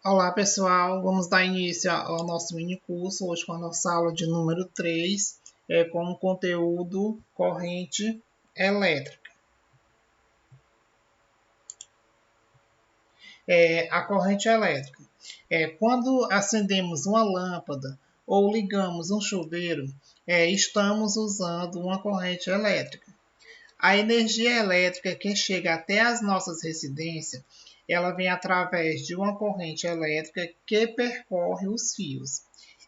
Olá pessoal, vamos dar início ao nosso mini curso hoje com a nossa aula de número 3, com o conteúdo corrente elétrica. A corrente elétrica. Quando acendemos uma lâmpada ou ligamos um chuveiro, estamos usando uma corrente elétrica. A energia elétrica que chega até as nossas residências, ela vem através de uma corrente elétrica que percorre os fios.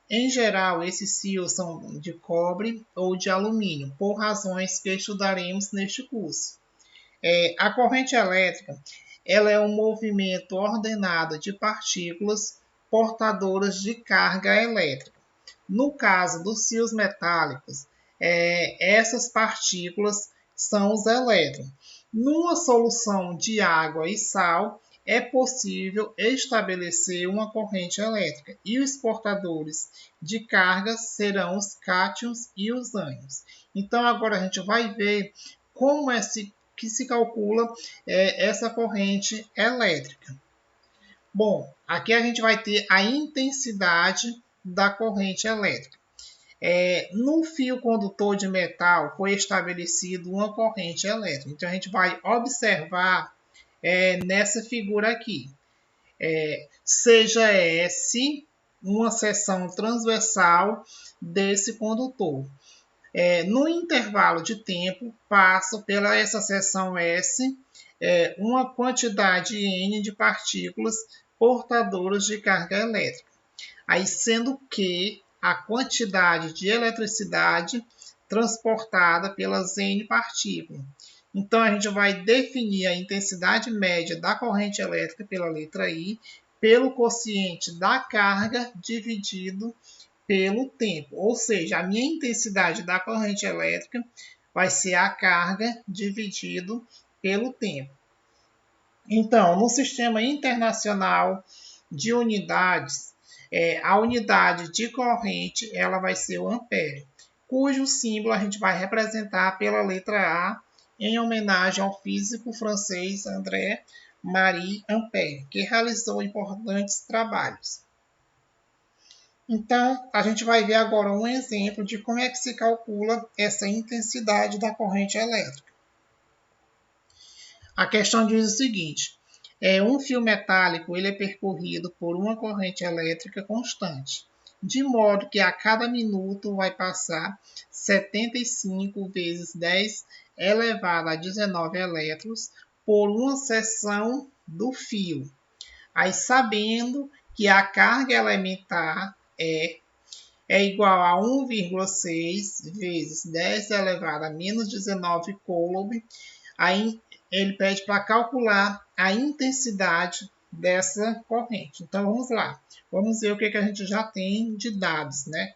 Em geral, esses fios são de cobre ou de alumínio, por razões que estudaremos neste curso. A corrente elétrica ela é um movimento ordenado de partículas portadoras de carga elétrica. No caso dos fios metálicos, essas partículas são os elétrons. Numa solução de água e sal, é possível estabelecer uma corrente elétrica e os portadores de carga serão os cátions e os ânions. Então, agora a gente vai ver como que se calcula essa corrente elétrica. Bom, aqui a gente vai ter a intensidade da corrente elétrica. No fio condutor de metal foi estabelecida uma corrente elétrica. Então, a gente vai observar nessa figura aqui. Seja S uma seção transversal desse condutor. No intervalo de tempo, passa pela essa seção S uma quantidade N de partículas portadoras de carga elétrica. Aí, sendo que a quantidade de eletricidade transportada pelas N partículas. Então, a gente vai definir a intensidade média da corrente elétrica pela letra I, pelo quociente da carga dividido pelo tempo. Ou seja, a minha intensidade da corrente elétrica vai ser a carga dividido pelo tempo. Então, no sistema internacional de unidades, a unidade de corrente ela vai ser o ampere, cujo símbolo a gente vai representar pela letra A, em homenagem ao físico francês André-Marie Ampère, que realizou importantes trabalhos. Então, a gente vai ver agora um exemplo de como é que se calcula essa intensidade da corrente elétrica. A questão diz o seguinte: um fio metálico ele é percorrido por uma corrente elétrica constante, de modo que a cada minuto vai passar 75 vezes 10 elevado a 19 elétrons por uma seção do fio. Aí, sabendo que a carga elementar é igual a 1,6 vezes 10 elevado a menos 19 coulomb, aí ele pede para calcular a intensidade dessa corrente. Então, vamos lá. Vamos ver o que a gente já tem de dados, né?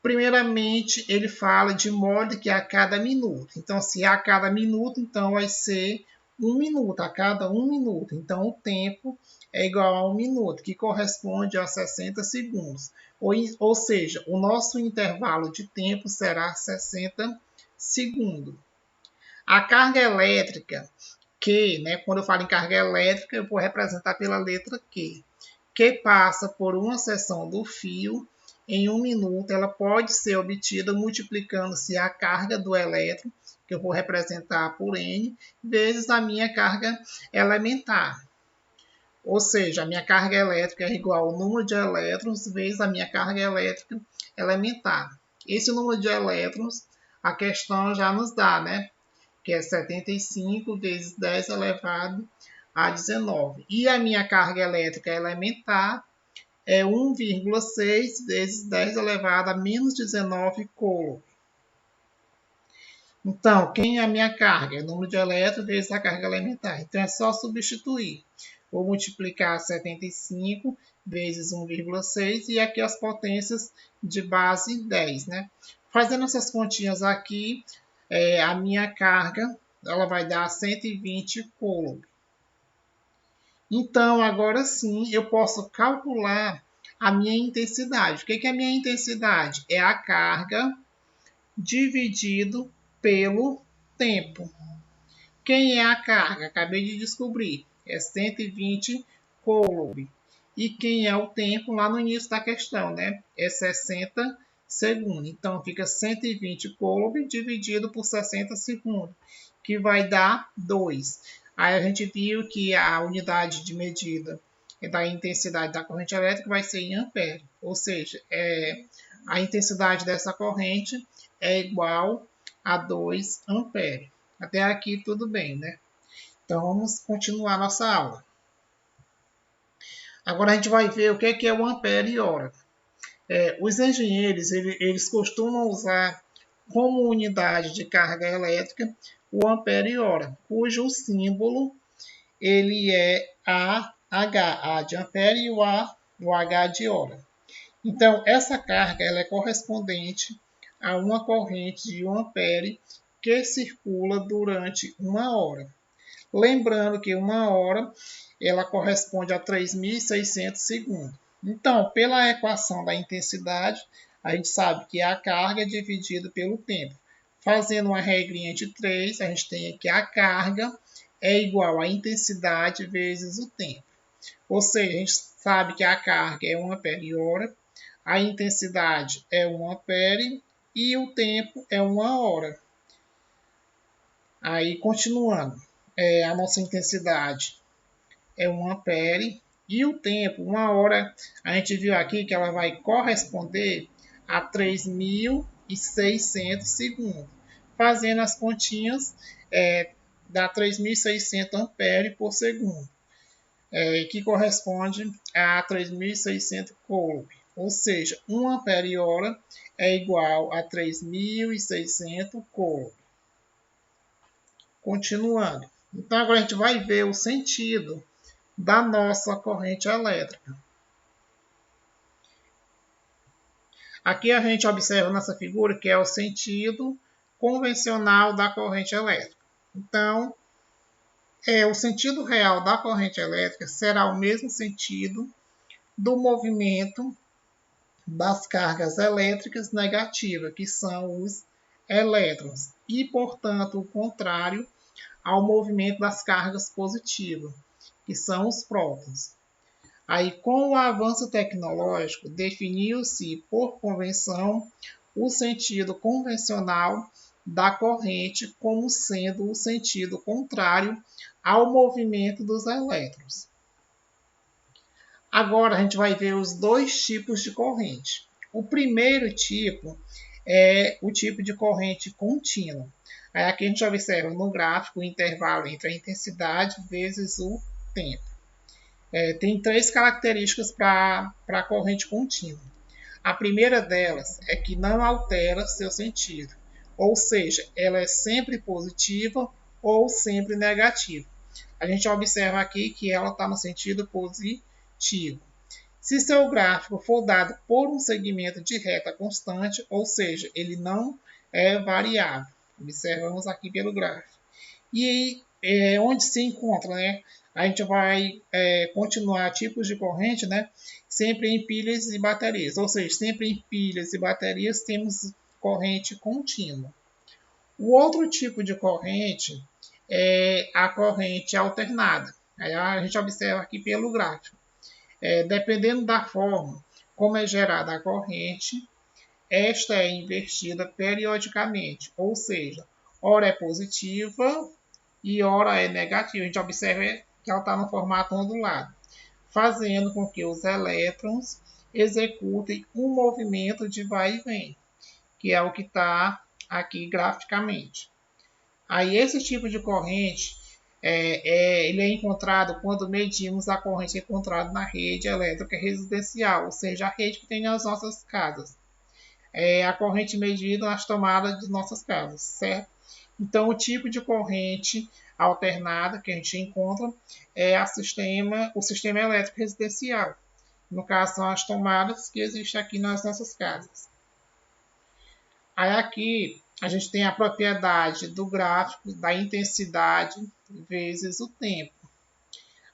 Primeiramente, ele fala de modo que a cada minuto. Então, se a cada minuto, então vai ser 1 minuto, a cada 1 minuto. Então, o tempo é igual a 1 minuto, que corresponde a 60 segundos. Ou seja, o nosso intervalo de tempo será 60 segundos. A carga elétrica, Q, né, quando eu falo em carga elétrica, eu vou representar pela letra Q, que passa por uma seção do fio em 1 minuto, ela pode ser obtida multiplicando-se a carga do elétron, que eu vou representar por N, vezes a minha carga elementar. Ou seja, a minha carga elétrica é igual ao número de elétrons vezes a minha carga elétrica elementar. Esse número de elétrons, a questão já nos dá, né? Que é 75 vezes 10 elevado a 19. E a minha carga elétrica elementar é 1,6 vezes 10 elevado a menos 19 coulomb. Então, quem é a minha carga? É o número de elétrons vezes a carga elementar. Então, é só substituir. Vou multiplicar 75 vezes 1,6 e aqui as potências de base 10, né? Fazendo essas continhas aqui, a minha carga ela vai dar 120 coulomb. Então, agora sim, eu posso calcular a minha intensidade. O que é a minha intensidade? É a carga dividido pelo tempo. Quem é a carga? Acabei de descobrir. É 120 coulomb. E quem é o tempo lá no início da questão, né? É 60 segundos. Então, fica 120 coulomb dividido por 60 segundos, que vai dar 2. Aí a gente viu que a unidade de medida da intensidade da corrente elétrica vai ser em ampere. Ou seja, a intensidade dessa corrente é igual a 2 amperes. Até aqui tudo bem, né? Então, vamos continuar nossa aula. Agora a gente vai ver o que é o ampere e hora. Os engenheiros eles costumam usar como unidade de carga elétrica o ampere e hora, cujo símbolo ele é AH, A de ampere e o H de hora. Então, essa carga ela é correspondente a uma corrente de 1 ampere que circula durante 1 hora. Lembrando que 1 hora ela corresponde a 3.600 segundos. Então, pela equação da intensidade, a gente sabe que a carga é dividida pelo tempo. Fazendo uma regrinha de 3, a gente tem aqui a carga é igual à intensidade vezes o tempo. Ou seja, a gente sabe que a carga é 1 ampere hora, a intensidade é 1 ampere e o tempo é 1 hora. Aí, continuando, a nossa intensidade é 1 ampere e o tempo, 1 hora, a gente viu aqui que ela vai corresponder a 3.600 segundos. Fazendo as continhas, dá 3.600 ampere por segundo, que corresponde a 3.600 coulomb. Ou seja, 1 ampere hora é igual a 3.600 coulomb. Continuando. Então, agora a gente vai ver o sentido da nossa corrente elétrica. Aqui a gente observa nessa figura que é o sentido convencional da corrente elétrica. Então, o sentido real da corrente elétrica será o mesmo sentido do movimento das cargas elétricas negativas, que são os elétrons, e, portanto, o contrário ao movimento das cargas positivas, que são os prótons. Aí, com o avanço tecnológico, definiu-se por convenção o sentido convencional da corrente como sendo o sentido contrário ao movimento dos elétrons. Agora a gente vai ver os dois tipos de corrente. O primeiro tipo é o tipo de corrente contínua. Aí aqui a gente observa no gráfico o intervalo entre a intensidade vezes o tempo. Tem 3 características para a corrente contínua. A primeira delas é que não altera seu sentido, ou seja, ela é sempre positiva ou sempre negativa. A gente observa aqui que ela está no sentido positivo. Se seu gráfico for dado por um segmento de reta constante, ou seja, ele não é variável. Observamos aqui pelo gráfico. E onde se encontra, né? A gente vai continuar tipos de corrente, né? Sempre em pilhas e baterias. Ou seja, sempre em pilhas e baterias temos corrente contínua. O outro tipo de corrente é a corrente alternada. Aí a gente observa aqui pelo gráfico. Dependendo da forma como é gerada a corrente, esta é invertida periodicamente. Ou seja, ora é positiva e ora é negativa. A gente observa que ela está no formato ondulado, fazendo com que os elétrons executem um movimento de vai e vem, que é o que está aqui graficamente. Aí esse tipo de corrente ele é encontrado quando medimos a corrente encontrada na rede elétrica residencial, ou seja, a rede que tem nas nossas casas. A corrente medida nas tomadas de nossas casas, certo? Então, o tipo de corrente alternada que a gente encontra é o sistema elétrico residencial. No caso, são as tomadas que existem aqui nas nossas casas. Aí aqui a gente tem a propriedade do gráfico da intensidade vezes o tempo.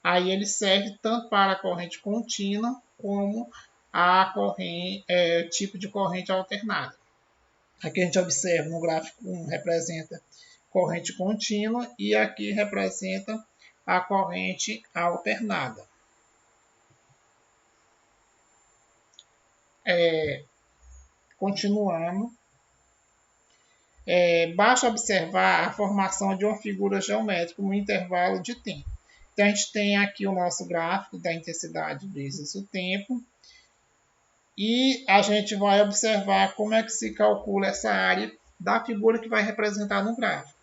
Aí ele serve tanto para a corrente contínua como a tipo de corrente alternada. Aqui a gente observa no gráfico 1 representa corrente contínua e aqui representa a corrente alternada. Continuando, basta observar a formação de uma figura geométrica no intervalo de tempo. Então, a gente tem aqui o nosso gráfico da intensidade vezes o tempo. E a gente vai observar como é que se calcula essa área da figura que vai representar no gráfico.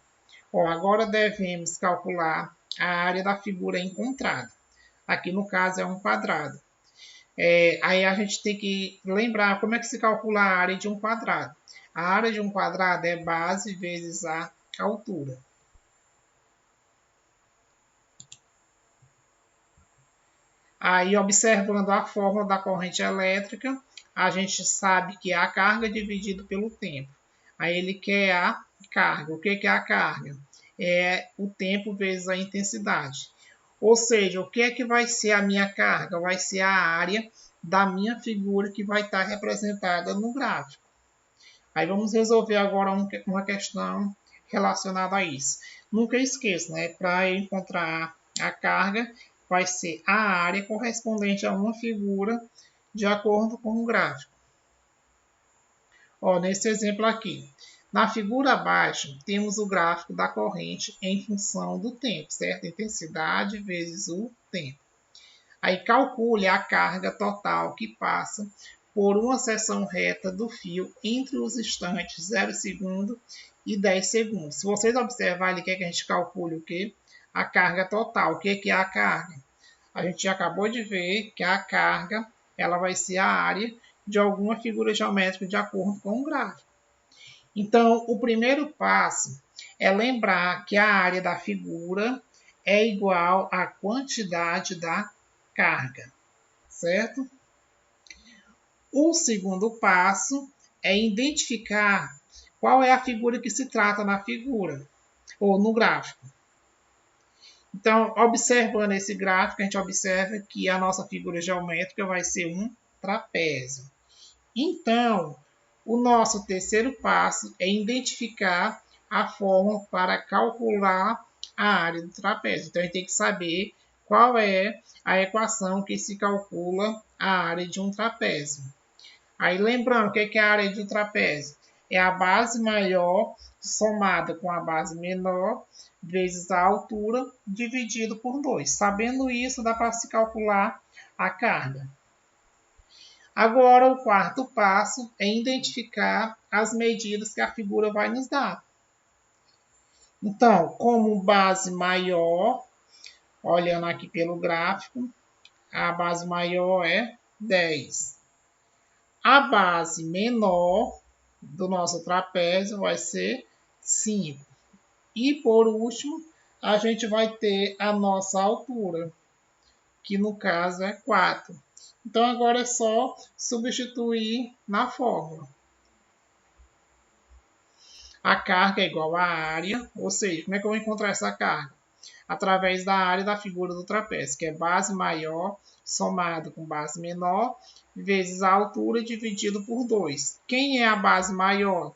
Bom, agora devemos calcular a área da figura encontrada. Aqui no caso é um quadrado. Aí a gente tem que lembrar como é que se calcula a área de um quadrado. A área de um quadrado é base vezes a altura. Aí, observando a fórmula da corrente elétrica, a gente sabe que é a carga dividido pelo tempo. Aí ele quer a carga. O que é a carga? É o tempo vezes a intensidade. Ou seja, o que é que vai ser a minha carga? Vai ser a área da minha figura que vai estar representada no gráfico. Aí vamos resolver agora uma questão relacionada a isso. Nunca esqueça, né? Para encontrar a carga, vai ser a área correspondente a uma figura de acordo com o gráfico. Ó, nesse exemplo aqui, na figura abaixo, temos o gráfico da corrente em função do tempo, certo? Intensidade vezes o tempo. Aí calcule a carga total que passa por uma seção reta do fio entre os instantes 0 segundo e 10 segundos. Se vocês observarem, ele quer que a gente calcule o quê? A carga total. O que é a carga? A gente já acabou de ver que a carga ela vai ser a área de alguma figura geométrica de acordo com o gráfico. Então, o primeiro passo é lembrar que a área da figura é igual à quantidade da carga, certo? O segundo passo é identificar qual é a figura que se trata na figura ou no gráfico. Então, observando esse gráfico, a gente observa que a nossa figura geométrica vai ser um trapézio. Então, o nosso terceiro passo é identificar a fórmula para calcular a área do trapézio. Então, a gente tem que saber qual é a equação que se calcula a área de um trapézio. Aí, lembrando, o que é a área de um trapézio? É a base maior somada com a base menor vezes a altura dividido por 2. Sabendo isso, dá para se calcular a carga. Agora, o quarto passo é identificar as medidas que a figura vai nos dar. Então, como base maior, olhando aqui pelo gráfico, a base maior é 10. A base menor do nosso trapézio vai ser 5. E, por último, a gente vai ter a nossa altura, que no caso é 4. Então, agora é só substituir na fórmula. A carga é igual à área, ou seja, como é que eu vou encontrar essa carga? Através da área da figura do trapézio, que é base maior somado com base menor, vezes a altura dividido por 2. Quem é a base maior?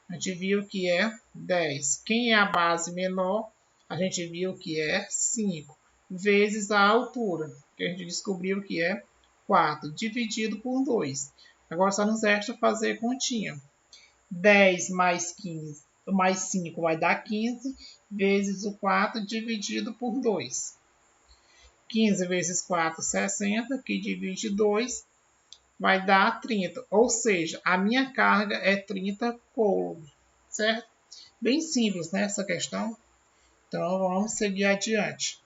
A gente viu que é 10. Quem é a base menor? A gente viu que é 5. Vezes a altura, que a gente descobriu que é 4, dividido por 2. Agora só nos resta fazer continha. 10 mais 15, mais 5 vai dar 15, vezes o 4 dividido por 2. 15 vezes 4, 60, que divide 2, vai dar 30. Ou seja, a minha carga é 30 coulombs, certo? Bem simples, né, essa questão. Então, vamos seguir adiante.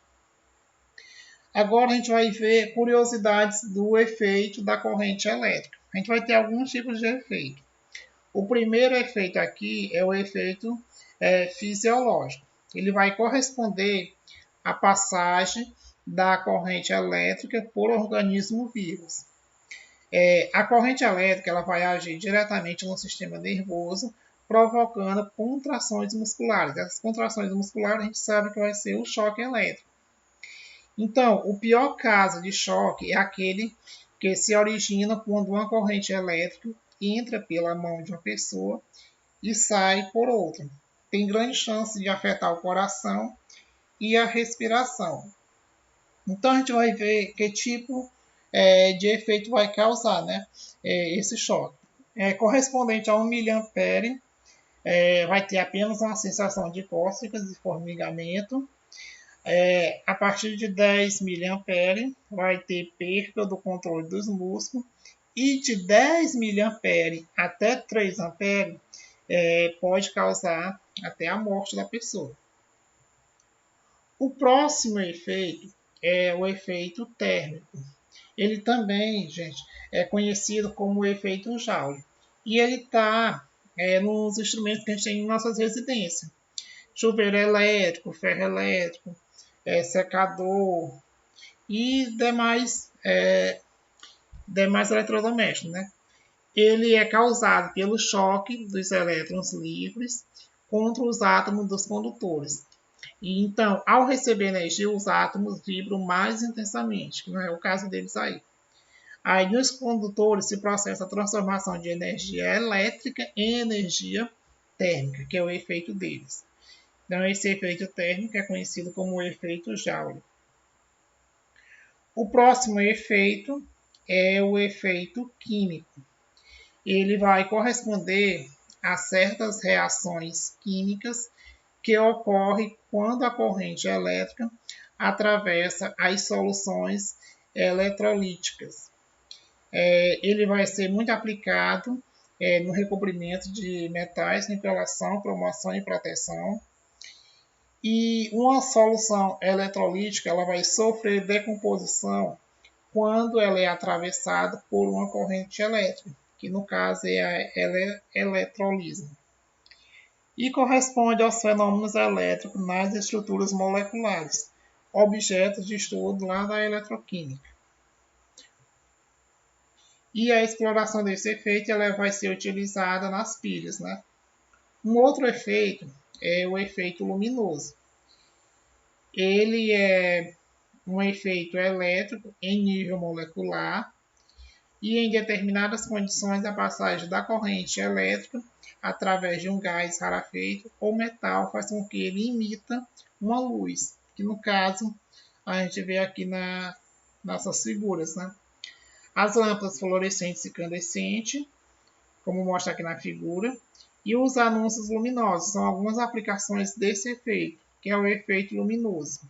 Agora, a gente vai ver curiosidades do efeito da corrente elétrica. A gente vai ter alguns tipos de efeito. O primeiro efeito aqui é o efeito fisiológico. Ele vai corresponder à passagem da corrente elétrica por organismos vivos. A corrente elétrica ela vai agir diretamente no sistema nervoso, provocando contrações musculares. Essas contrações musculares a gente sabe que vai ser o choque elétrico. Então, o pior caso de choque é aquele que se origina quando uma corrente elétrica entra pela mão de uma pessoa e sai por outra. Tem grande chance de afetar o coração e a respiração. Então, a gente vai ver que tipo de efeito vai causar, né, esse choque. Correspondente a 1 mA, vai ter apenas uma sensação de cócegas e formigamento. A partir de 10 mA, vai ter perda do controle dos músculos. E de 10 mA até 3 A, pode causar até a morte da pessoa. O próximo efeito é o efeito térmico. Ele também, gente, é conhecido como o efeito Joule. E ele está nos instrumentos que a gente tem em nossas residências. Chuveiro elétrico, ferro elétrico, secador e demais eletrodomésticos, né? Ele é causado pelo choque dos elétrons livres contra os átomos dos condutores. E então, ao receber energia, os átomos vibram mais intensamente, que não é o caso deles aí. Aí, nos condutores se processa a transformação de energia elétrica em energia térmica, que é o efeito deles. Então, esse efeito térmico é conhecido como o efeito Joule. O próximo efeito é o efeito químico. Ele vai corresponder a certas reações químicas que ocorrem quando a corrente elétrica atravessa as soluções eletrolíticas. Ele vai ser muito aplicado no recobrimento de metais, nivelação, promoção e proteção. E uma solução eletrolítica ela vai sofrer decomposição quando ela é atravessada por uma corrente elétrica, que no caso é a eletrólise. E corresponde aos fenômenos elétricos nas estruturas moleculares, objetos de estudo lá da eletroquímica. E a exploração desse efeito ela vai ser utilizada nas pilhas, né? Um outro efeito é o efeito luminoso. Ele é um efeito elétrico em nível molecular e em determinadas condições a passagem da corrente elétrica através de um gás rarefeito ou metal faz com que ele imita uma luz, que no caso a gente vê aqui nas nossas figuras, né? As lâmpadas fluorescentes e incandescentes, como mostra aqui na figura, e os anúncios luminosos são algumas aplicações desse efeito, que é o efeito luminoso.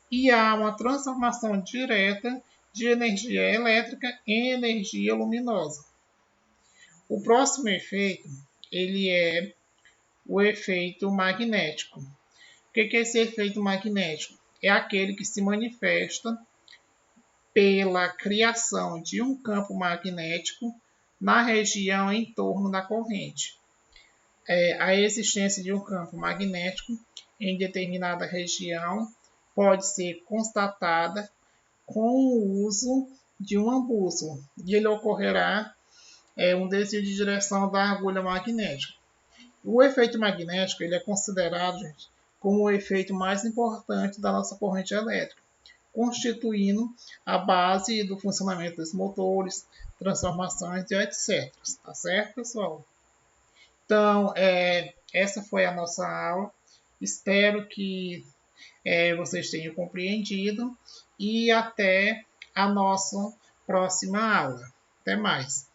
E há uma transformação direta de energia elétrica em energia luminosa. O próximo efeito ele é o efeito magnético. O que é esse efeito magnético? É aquele que se manifesta pela criação de um campo magnético na região em torno da corrente. A existência de um campo magnético em determinada região pode ser constatada com o uso de uma bússola e ele ocorrerá um desvio de direção da agulha magnética. O efeito magnético ele é considerado, gente, como o efeito mais importante da nossa corrente elétrica, constituindo a base do funcionamento dos motores, transformações e etc. Tá certo, pessoal? Então, essa foi a nossa aula. Espero que vocês tenham compreendido e até a nossa próxima aula. Até mais!